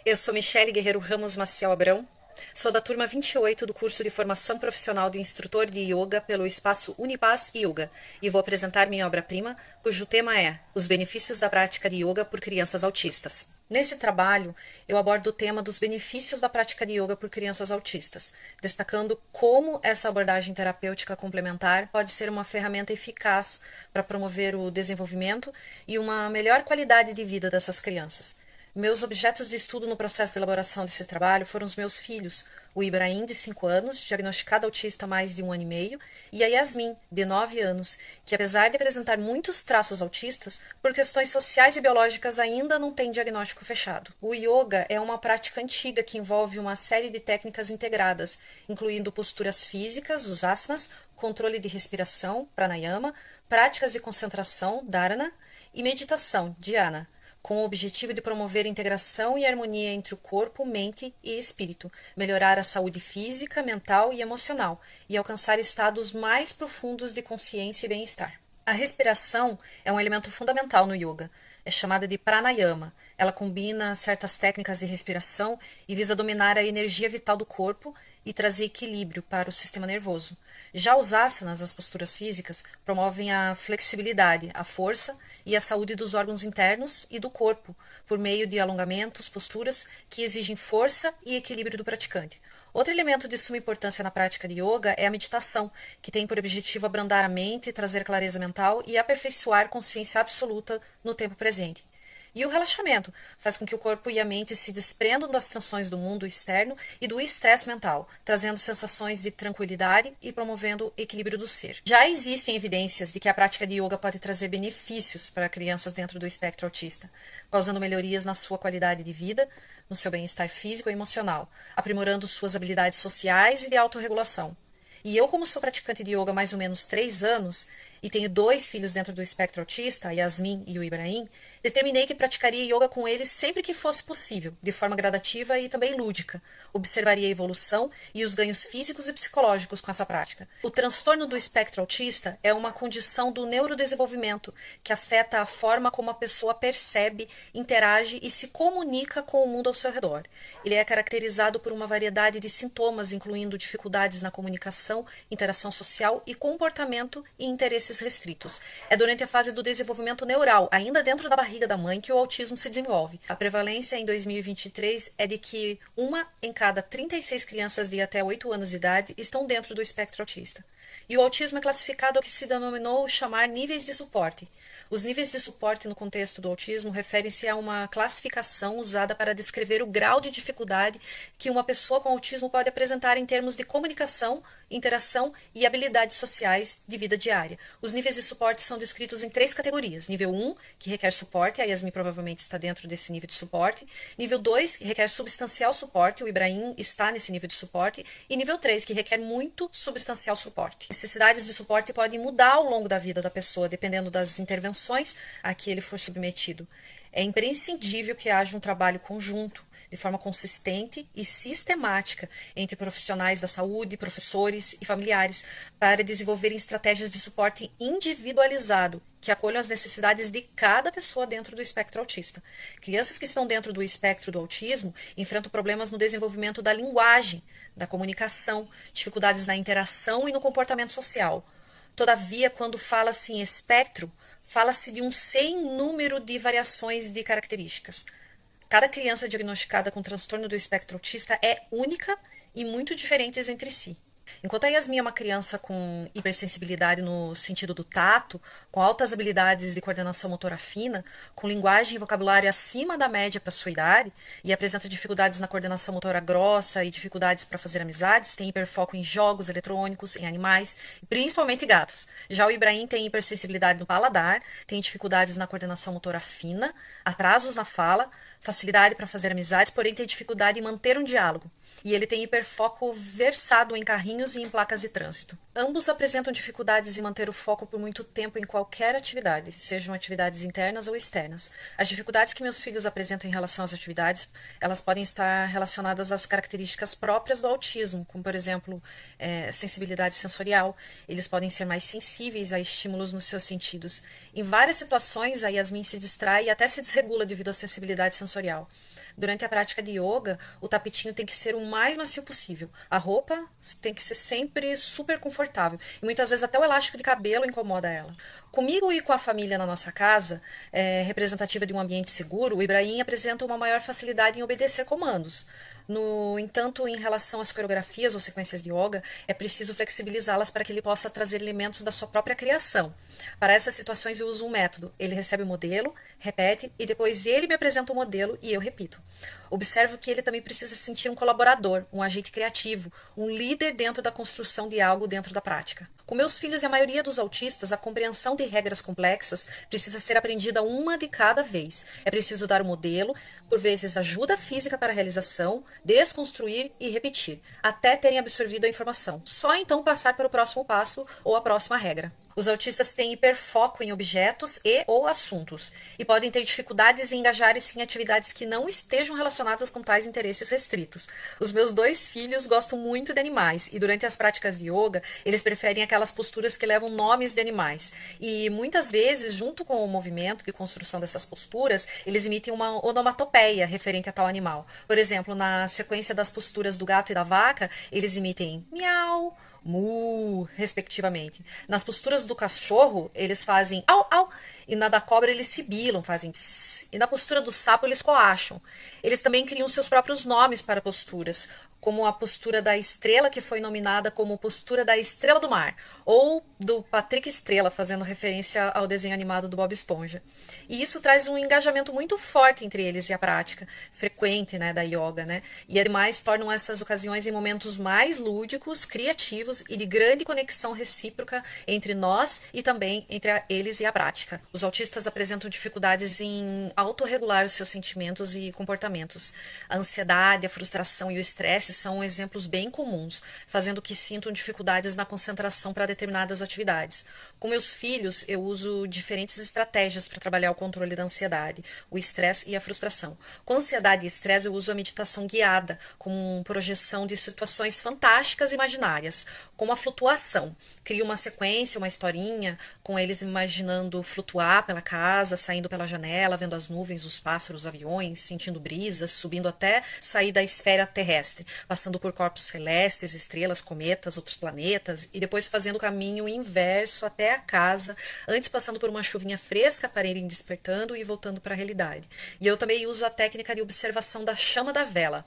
Eu sou Michele Guerreiro Ramos Maciel Abrão, sou da turma 28 do curso de formação profissional de instrutor de yoga pelo espaço Unipaz Yoga e vou apresentar minha obra-prima, cujo tema é Os benefícios da prática de yoga por crianças autistas. Nesse trabalho, eu abordo o tema dos benefícios da prática de yoga por crianças autistas, destacando como essa abordagem terapêutica complementar pode ser uma ferramenta eficaz para promover o desenvolvimento e uma melhor qualidade de vida dessas crianças. Meus objetos de estudo no processo de elaboração desse trabalho foram os meus filhos, o Ibrahim, de 5 anos, diagnosticado autista há mais de 1 ano e meio, e a Yasmin, de 9 anos, que apesar de apresentar muitos traços autistas, por questões sociais e biológicas ainda não tem diagnóstico fechado. O yoga é uma prática antiga que envolve uma série de técnicas integradas, incluindo posturas físicas, os asanas, controle de respiração, pranayama, práticas de concentração, dharana, e meditação, dhyana, com o objetivo de promover a integração e harmonia entre o corpo, mente e espírito, melhorar a saúde física, mental e emocional e alcançar estados mais profundos de consciência e bem-estar. A respiração é um elemento fundamental no yoga. É chamada de pranayama. Ela combina certas técnicas de respiração e visa dominar a energia vital do corpo e trazer equilíbrio para o sistema nervoso. Já os asanas, as posturas físicas, promovem a flexibilidade, a força e a saúde dos órgãos internos e do corpo, por meio de alongamentos, posturas que exigem força e equilíbrio do praticante. Outro elemento de suma importância na prática de yoga é a meditação, que tem por objetivo abrandar a mente, trazer clareza mental e aperfeiçoar consciência absoluta no tempo presente. E o relaxamento faz com que o corpo e a mente se desprendam das tensões do mundo externo e do estresse mental, trazendo sensações de tranquilidade e promovendo o equilíbrio do ser. Já existem evidências de que a prática de yoga pode trazer benefícios para crianças dentro do espectro autista, causando melhorias na sua qualidade de vida, no seu bem-estar físico e emocional, aprimorando suas habilidades sociais e de autorregulação. E eu, como sou praticante de yoga há mais ou menos 3 anos e tenho 2 filhos dentro do espectro autista, a Yasmin e o Ibrahim, determinei que praticaria yoga com eles sempre que fosse possível, de forma gradativa e também lúdica. Observaria a evolução e os ganhos físicos e psicológicos com essa prática. O transtorno do espectro autista é uma condição do neurodesenvolvimento que afeta a forma como a pessoa percebe, interage e se comunica com o mundo ao seu redor. Ele é caracterizado por uma variedade de sintomas, incluindo dificuldades na comunicação, interação social e comportamento e interesses restritos. É durante a fase do desenvolvimento neural, ainda dentro da barriga da mãe, que o autismo se desenvolve. A prevalência em 2023 é de que 1 em cada 36 crianças de até 8 anos de idade estão dentro do espectro autista. E o autismo é classificado ao que se denominou chamar níveis de suporte. Os níveis de suporte no contexto do autismo referem-se a uma classificação usada para descrever o grau de dificuldade que uma pessoa com autismo pode apresentar em termos de comunicação, interação e habilidades sociais de vida diária. Os níveis de suporte são descritos em 3 categorias. Nível 1, que requer suporte, a Yasmin provavelmente está dentro desse nível de suporte. Nível 2, que requer substancial suporte, o Ibrahim está nesse nível de suporte. E nível 3, que requer muito substancial suporte. Necessidades de suporte podem mudar ao longo da vida da pessoa, dependendo das intervenções a que ele for submetido. É imprescindível que haja um trabalho conjunto, de forma consistente e sistemática entre profissionais da saúde, professores e familiares, para desenvolverem estratégias de suporte individualizado que acolham as necessidades de cada pessoa dentro do espectro autista. Crianças que estão dentro do espectro do autismo enfrentam problemas no desenvolvimento da linguagem, da comunicação, dificuldades na interação e no comportamento social. Todavia, quando fala-se em espectro, fala-se de um sem número de variações de características. Cada criança diagnosticada com transtorno do espectro autista é única e muito diferentes entre si. Enquanto a Yasmin é uma criança com hipersensibilidade no sentido do tato, com altas habilidades de coordenação motora fina, com linguagem e vocabulário acima da média para sua idade e apresenta dificuldades na coordenação motora grossa e dificuldades para fazer amizades, tem hiperfoco em jogos eletrônicos, em animais, principalmente gatos. Já o Ibrahim tem hipersensibilidade no paladar, tem dificuldades na coordenação motora fina, atrasos na fala, facilidade para fazer amizades, porém tem dificuldade em manter um diálogo. E ele tem hiperfoco versado em carrinhos e em placas de trânsito. Ambos apresentam dificuldades em manter o foco por muito tempo em qualquer atividade, sejam atividades internas ou externas. As dificuldades que meus filhos apresentam em relação às atividades, elas podem estar relacionadas às características próprias do autismo, como, por exemplo, sensibilidade sensorial. Eles podem ser mais sensíveis a estímulos nos seus sentidos. Em várias situações, a Yasmin se distrai e até se desregula devido à sensibilidade sensorial. Durante a prática de yoga, o tapetinho tem que ser o mais macio possível. A roupa tem que ser sempre super confortável. E muitas vezes até o elástico de cabelo incomoda ela. Comigo e com a família na nossa casa, representativa de um ambiente seguro, o Ibrahim apresenta uma maior facilidade em obedecer comandos. No entanto, em relação às coreografias ou sequências de yoga, é preciso flexibilizá-las para que ele possa trazer elementos da sua própria criação. Para essas situações, eu uso um método. Ele recebe o modelo, repete, e depois ele me apresenta o modelo e eu repito. Observo que ele também precisa se sentir um colaborador, um agente criativo, um líder dentro da construção de algo dentro da prática. Com meus filhos e a maioria dos autistas, a compreensão de regras complexas precisa ser aprendida uma de cada vez. É preciso dar o modelo, por vezes ajuda física para a realização, desconstruir e repetir, até terem absorvido a informação. Só então passar para o próximo passo ou a próxima regra. Os autistas têm hiperfoco em objetos e ou assuntos e podem ter dificuldades em engajar-se em atividades que não estejam relacionadas com tais interesses restritos. Os meus 2 filhos gostam muito de animais e durante as práticas de yoga, eles preferem aquelas posturas que levam nomes de animais. E muitas vezes, junto com o movimento de construção dessas posturas, eles emitem uma onomatopeia referente a tal animal. Por exemplo, na sequência das posturas do gato e da vaca, eles emitem miau, mu, respectivamente. Nas posturas do cachorro, eles fazem au, au, e na da cobra eles sibilam, fazem tss, e na postura do sapo eles coacham. Eles também criam seus próprios nomes para posturas, como a postura da estrela, que foi nominada como postura da estrela do mar, ou do Patrick Estrela, fazendo referência ao desenho animado do Bob Esponja. E isso traz um engajamento muito forte entre eles e a prática frequente, né, da yoga, né? E ademais tornam essas ocasiões em momentos mais lúdicos, criativos e de grande conexão recíproca entre nós e também entre eles e a prática. Os autistas apresentam dificuldades em autorregular os seus sentimentos e comportamentos. A ansiedade, a frustração e o estresse são exemplos bem comuns, fazendo que sintam dificuldades na concentração para determinadas atividades. Com meus filhos, eu uso diferentes estratégias para trabalhar o controle da ansiedade, o estresse e a frustração. Com ansiedade e estresse, eu uso a meditação guiada, com projeção de situações fantásticas imaginárias, como a flutuação. Crio uma sequência, uma historinha, com eles imaginando flutuar pela casa, saindo pela janela, vendo as nuvens, os pássaros, os aviões, sentindo brisas, subindo até sair da esfera terrestre, passando por corpos celestes, estrelas, cometas, outros planetas, e depois fazendo o caminho inverso até a casa, antes passando por uma chuvinha fresca para irem despertando e voltando para a realidade. E eu também uso a técnica de observação da chama da vela.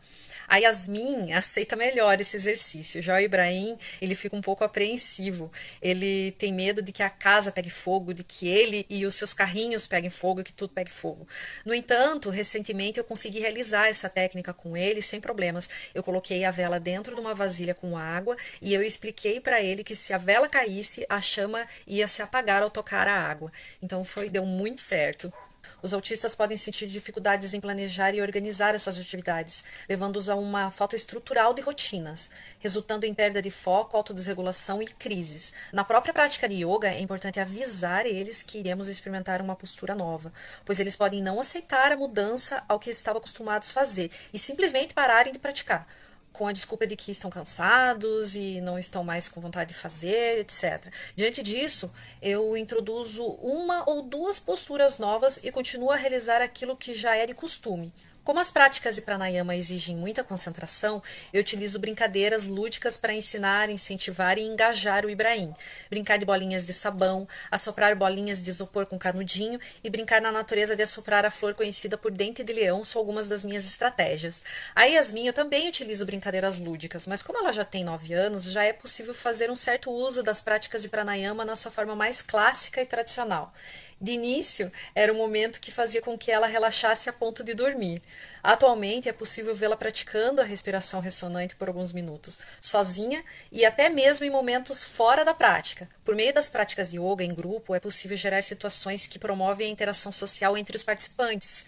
A Yasmin aceita melhor esse exercício. Já o Ibrahim, ele fica um pouco apreensivo. Ele tem medo de que a casa pegue fogo, de que ele e os seus carrinhos peguem fogo e que tudo pegue fogo. No entanto, recentemente eu consegui realizar essa técnica com ele sem problemas. Eu coloquei a vela dentro de uma vasilha com água e eu expliquei para ele que se a vela caísse, a chama ia se apagar ao tocar a água. Então deu muito certo. Os autistas podem sentir dificuldades em planejar e organizar as suas atividades, levando-os a uma falta estrutural de rotinas, resultando em perda de foco, autodesregulação e crises. Na própria prática de yoga, é importante avisar eles que iremos experimentar uma postura nova, pois eles podem não aceitar a mudança ao que estavam acostumados a fazer e simplesmente pararem de praticar, com a desculpa de que estão cansados e não estão mais com vontade de fazer, etc. Diante disso, eu introduzo uma ou 2 posturas novas e continuo a realizar aquilo que já é de costume. Como as práticas de pranayama exigem muita concentração, eu utilizo brincadeiras lúdicas para ensinar, incentivar e engajar o Ibrahim. Brincar de bolinhas de sabão, assoprar bolinhas de isopor com canudinho e brincar na natureza de assoprar a flor conhecida por dente de leão são algumas das minhas estratégias. A Yasmin eu também utilizo brincadeiras lúdicas, mas como ela já tem 9 anos, já é possível fazer um certo uso das práticas de pranayama na sua forma mais clássica e tradicional. De início, era um momento que fazia com que ela relaxasse a ponto de dormir. Atualmente, é possível vê-la praticando a respiração ressonante por alguns minutos, sozinha e até mesmo em momentos fora da prática. Por meio das práticas de yoga em grupo, é possível gerar situações que promovem a interação social entre os participantes,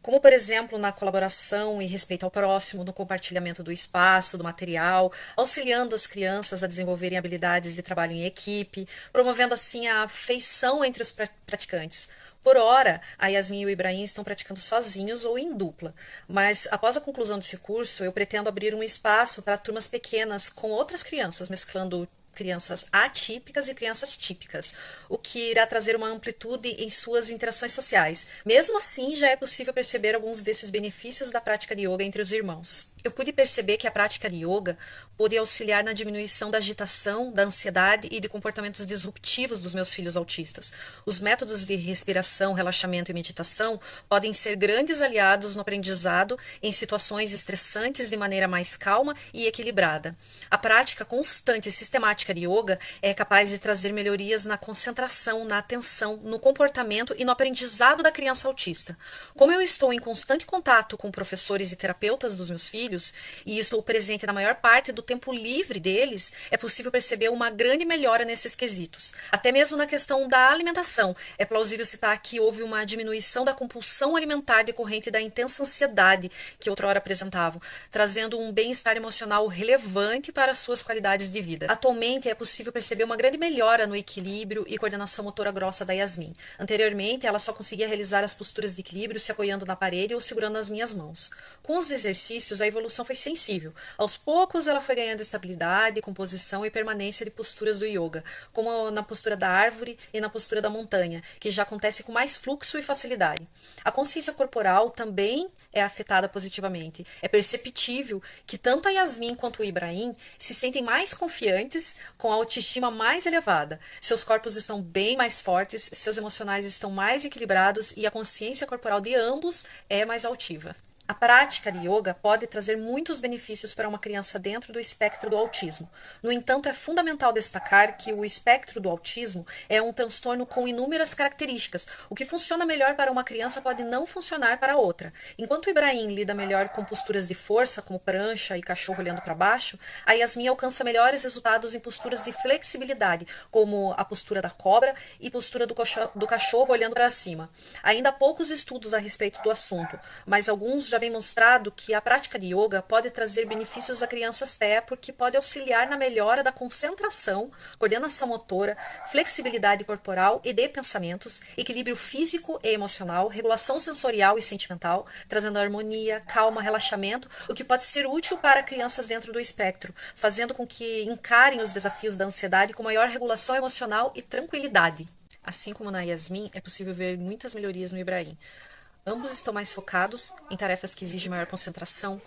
como, por exemplo, na colaboração e respeito ao próximo, no compartilhamento do espaço, do material, auxiliando as crianças a desenvolverem habilidades de trabalho em equipe, promovendo assim a afeição entre os praticantes. Por hora, a Yasmin e o Ibrahim estão praticando sozinhos ou em dupla, mas após a conclusão desse curso, eu pretendo abrir um espaço para turmas pequenas com outras crianças, mesclando crianças atípicas e crianças típicas, o que irá trazer uma amplitude em suas interações sociais. Mesmo assim, já é possível perceber alguns desses benefícios da prática de yoga entre os irmãos. Eu pude perceber que a prática de yoga pôde auxiliar na diminuição da agitação, da ansiedade e de comportamentos disruptivos dos meus filhos autistas. Os métodos de respiração, relaxamento e meditação podem ser grandes aliados no aprendizado em situações estressantes de maneira mais calma e equilibrada. A prática constante e sistemática de yoga é capaz de trazer melhorias na concentração, na atenção, no comportamento e no aprendizado da criança autista. Como eu estou em constante contato com professores e terapeutas dos meus filhos e estou presente na maior parte do tempo livre deles, é possível perceber uma grande melhora nesses quesitos. Até mesmo na questão da alimentação, é plausível citar que houve uma diminuição da compulsão alimentar decorrente da intensa ansiedade que outrora apresentavam, trazendo um bem-estar emocional relevante para suas qualidades de vida. Atualmente é possível perceber uma grande melhora no equilíbrio e coordenação motora grossa da Yasmin. Anteriormente, ela só conseguia realizar as posturas de equilíbrio se apoiando na parede ou segurando as minhas mãos. Com os exercícios, a evolução foi sensível. Aos poucos, ela foi ganhando estabilidade, composição e permanência de posturas do yoga, como na postura da árvore e na postura da montanha, que já acontece com mais fluxo e facilidade. A consciência corporal também é afetada positivamente. É perceptível que tanto a Yasmin quanto o Ibrahim se sentem mais confiantes, com a autoestima mais elevada. Seus corpos estão bem mais fortes, seus emocionais estão mais equilibrados e a consciência corporal de ambos é mais altiva. A prática de yoga pode trazer muitos benefícios para uma criança dentro do espectro do autismo. No entanto, é fundamental destacar que o espectro do autismo é um transtorno com inúmeras características. O que funciona melhor para uma criança pode não funcionar para outra. Enquanto o Ibrahim lida melhor com posturas de força, como prancha e cachorro olhando para baixo, a Yasmin alcança melhores resultados em posturas de flexibilidade, como a postura da cobra e postura do cachorro olhando para cima. Ainda há poucos estudos a respeito do assunto, mas alguns já vem mostrado que a prática de yoga pode trazer benefícios a crianças até porque pode auxiliar na melhora da concentração, coordenação motora, flexibilidade corporal e de pensamentos, equilíbrio físico e emocional, regulação sensorial e sentimental, trazendo harmonia, calma, relaxamento, o que pode ser útil para crianças dentro do espectro, fazendo com que encarem os desafios da ansiedade com maior regulação emocional e tranquilidade. Assim como na Yasmin, é possível ver muitas melhorias no Ibrahim. Ambos estão mais focados em tarefas que exigem maior concentração,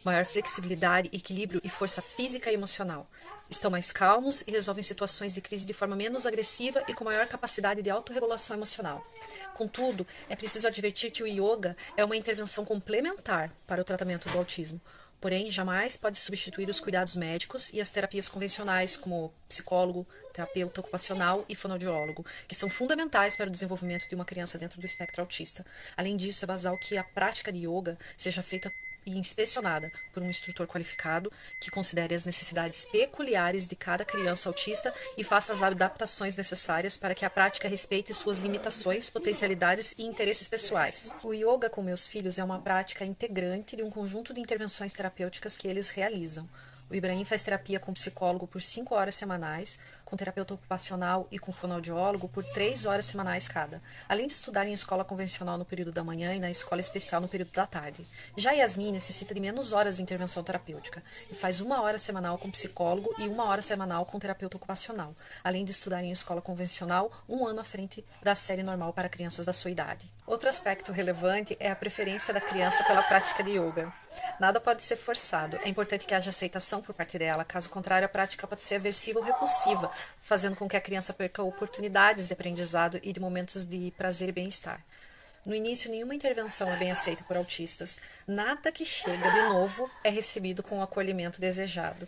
maior flexibilidade, equilíbrio e força física e emocional. Estão mais calmos e resolvem situações de crise de forma menos agressiva e com maior capacidade de autorregulação emocional. Contudo, é preciso advertir que o yoga é uma intervenção complementar para o tratamento do autismo. Porém, jamais pode substituir os cuidados médicos e as terapias convencionais, como psicólogo, terapeuta ocupacional e fonoaudiólogo, que são fundamentais para o desenvolvimento de uma criança dentro do espectro autista. Além disso, é basal que a prática de yoga seja feita e inspecionada por um instrutor qualificado que considere as necessidades peculiares de cada criança autista e faça as adaptações necessárias para que a prática respeite suas limitações, potencialidades e interesses pessoais. O yoga com meus filhos é uma prática integrante de um conjunto de intervenções terapêuticas que eles realizam. O Ibrahim faz terapia com psicólogo por 5 horas semanais, com terapeuta ocupacional e com fonoaudiólogo por 3 horas semanais cada, além de estudar em escola convencional no período da manhã e na escola especial no período da tarde. Já Yasmin necessita de menos horas de intervenção terapêutica e faz 1 hora semanal com psicólogo e 1 hora semanal com terapeuta ocupacional, além de estudar em escola convencional 1 ano à frente da série normal para crianças da sua idade. Outro aspecto relevante é a preferência da criança pela prática de yoga. Nada pode ser forçado. É importante que haja aceitação por parte dela. Caso contrário, a prática pode ser aversiva ou repulsiva, fazendo com que a criança perca oportunidades de aprendizado e de momentos de prazer e bem-estar. No início, nenhuma intervenção é bem aceita por autistas. Nada que chega de novo é recebido com o acolhimento desejado.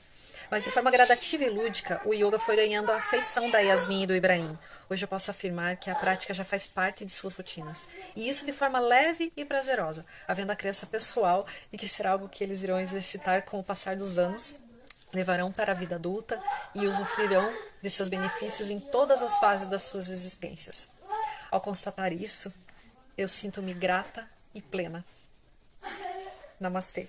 Mas de forma gradativa e lúdica, o yoga foi ganhando a afeição da Yasmin e do Ibrahim. Hoje eu posso afirmar que a prática já faz parte de suas rotinas. E isso de forma leve e prazerosa, havendo a crença pessoal de que será algo que eles irão exercitar com o passar dos anos, levarão para a vida adulta e usufruirão de seus benefícios em todas as fases das suas existências. Ao constatar isso, eu sinto-me grata e plena. Namastê.